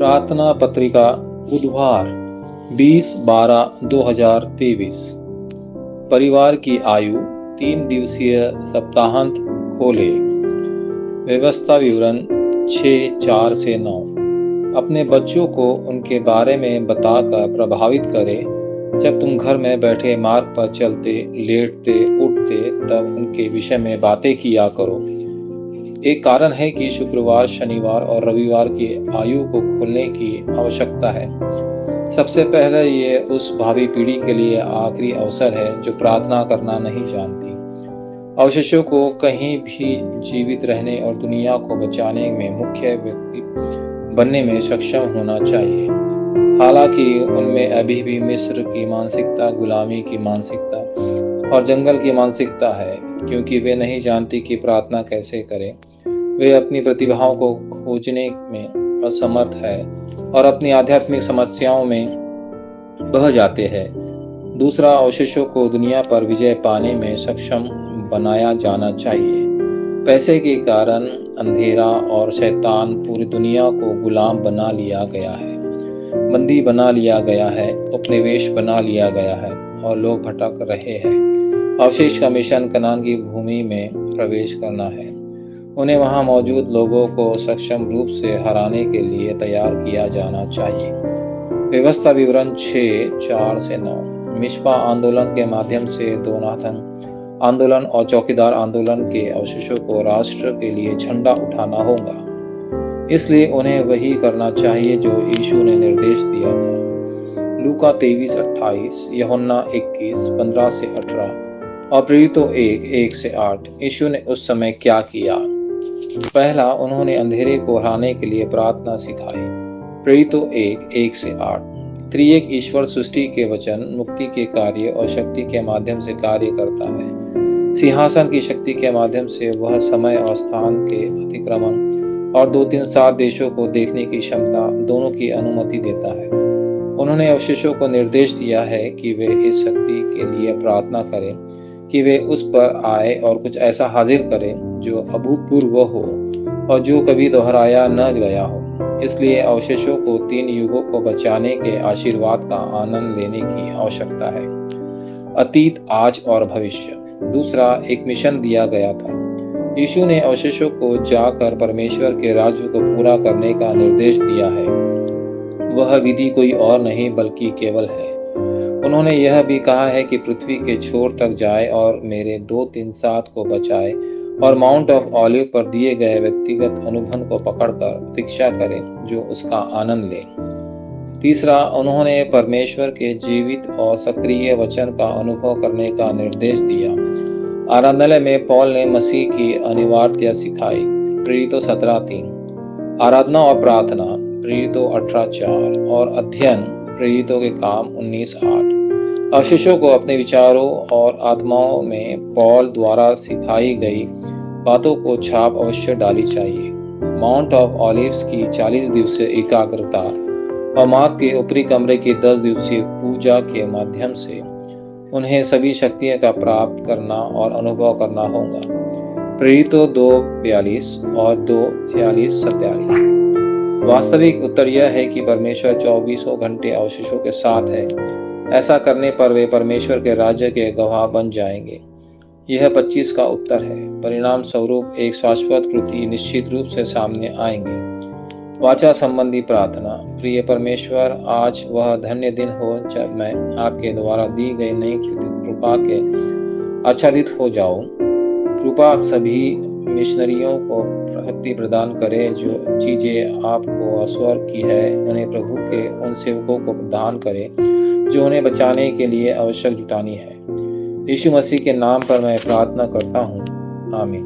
प्रार्थना पत्रिका बुधवार 20/12/2023। परिवार की आयु 3 दिवसीय सप्ताहांत खोले। व्यवस्था विवरण 6:4 से 9। अपने बच्चों को उनके बारे में बताकर प्रभावित करें। जब तुम घर में बैठे मार्ग पर चलते, लेटते, उठते, तब उनके विषय में बातें किया करो। एक कारण है कि शुक्रवार, शनिवार और रविवार की आयु को खोलने की आवश्यकता है। सबसे पहले ये उस भावी पीढ़ी के लिए आखिरी अवसर है जो प्रार्थना करना नहीं जानती। अवशेषों को कहीं भी जीवित रहने और दुनिया को बचाने में मुख्य व्यक्ति बनने में सक्षम होना चाहिए। हालांकि उनमें अभी भी मिस्र की मानसिकता, गुलामी की मानसिकता और जंगल की मानसिकता है, क्योंकि वे नहीं जानती कि प्रार्थना कैसे करें। वे अपनी प्रतिभाओं को खोजने में असमर्थ है और अपनी आध्यात्मिक समस्याओं में बह जाते हैं। दूसरा, अवशेषों को दुनिया पर विजय पाने में सक्षम बनाया जाना चाहिए। पैसे के कारण अंधेरा और शैतान पूरी दुनिया को गुलाम बना लिया गया है, बंदी बना लिया गया है, उपनिवेश बना लिया गया है और लोग भटक रहे हैं। अवशेष का मिशन कनान की भूमि में प्रवेश करना है। उन्हें वहां मौजूद लोगों को सक्षम रूप से हराने के लिए तैयार किया जाना चाहिए। व्यवस्था विवरण 6:4 से 9। मिशपा आंदोलन के माध्यम से दोनाथन आंदोलन और चौकीदार आंदोलन के अवशेषों को राष्ट्र के लिए झंडा उठाना होगा। इसलिए उन्हें वही करना चाहिए जो यीशु ने निर्देश दिया था। लूका 23:28, यूहन्ना 21:15 से 18 और प्रेरितों 1:1 से 8। यीशु ने उस समय क्या किया? पहला, उन्होंने अंधेरे को हराने के लिए प्रार्थना सिखाई। प्रेरितों 1:1 से 8। त्रिएक ईश्वर सृष्टि के वचन, मुक्ति के कार्य और शक्ति के माध्यम से कार्य करता है। सिंहासन की शक्ति के माध्यम से वह समय और स्थान के अतिक्रमण और 2-3-7 देशों को देखने की क्षमता दोनों की अनुमति देता है। उन्होंने अवशेषों को निर्देश दिया है कि वे इस शक्ति के लिए प्रार्थना करें कि वे उस पर आए और कुछ ऐसा हाजिर करें जो अभूतपूर्व हो और जो कभी दोहराया न गया हो। इसलिए अवशेषों को 3 युगों को बचाने के आशीर्वाद का आनंद लेने की आवश्यकता है। अतीत, आज और भविष्य। दूसरा, एक मिशन दिया गया था। यीशु ने अवशेषों को जाकर परमेश्वर के राज्य को पूरा करने का निर्देश दिया है। वह विधि कोई और नहीं बल्कि केवल है। उन्होंने यह भी कहा है कि पृथ्वी के छोर तक जाए और मेरे 2-3-7 को बचाए और माउंट ऑफ ऑलिव पर दिए गए व्यक्तिगत अनुभव को पकड़कर प्रतीक्षा करें जो उसका आनंद ले। तीसरा, उन्होंने परमेश्वर के जीवित और सक्रिय वचन का अनुभव करने का निर्देश दिया। आराधनालय में पौल ने मसीह की अनिवार्यता सिखाई। प्रेरितों 17:3। आराधना और प्रार्थना, प्रेरितों 18:4 और अध्ययन, प्रेरितों के काम 19:8। अवशेषों को अपने विचारों और आत्माओं में पौल द्वारा सिखाई गई बातों को छाप अवश्य डाली चाहिए। माउंट ऑफ ऑलिव्स की 40 दिवसीय एकाग्रता और मार्ग के ऊपरी कमरे की 10 दिवसीय पूजा के माध्यम से उन्हें सभी शक्तियों का प्राप्त करना और अनुभव करना होगा। प्रेरितों 2:42 और 2:46-47। वास्तविक उत्तर यह है कि परमेश्वर 24 घंटे अवशेषों के साथ है। ऐसा करने पर वे परमेश्वर के राज्य के गवाह बन जाएंगे। यह 25 का उत्तर है। परिणाम स्वरूप एक शाश्वत कृति निश्चित रूप से सामने आएंगी। वाचा संबंधी प्रार्थना। प्रिय परमेश्वर, आज वह धन्य दिन हो जब मैं आपके द्वारा दी गई नई कृपा के आच्छादित हो जाऊं। कृपा सभी मिशनरियों को शक्ति प्रदान करे जो चीजें आपको अस्वर की है, उन्हें प्रभु के उन सेवकों को प्रदान करे जो उन्हें बचाने के लिए आवश्यक जुटानी है। यीशु मसीह के नाम पर मैं प्रार्थना करता हूँ। आमीन।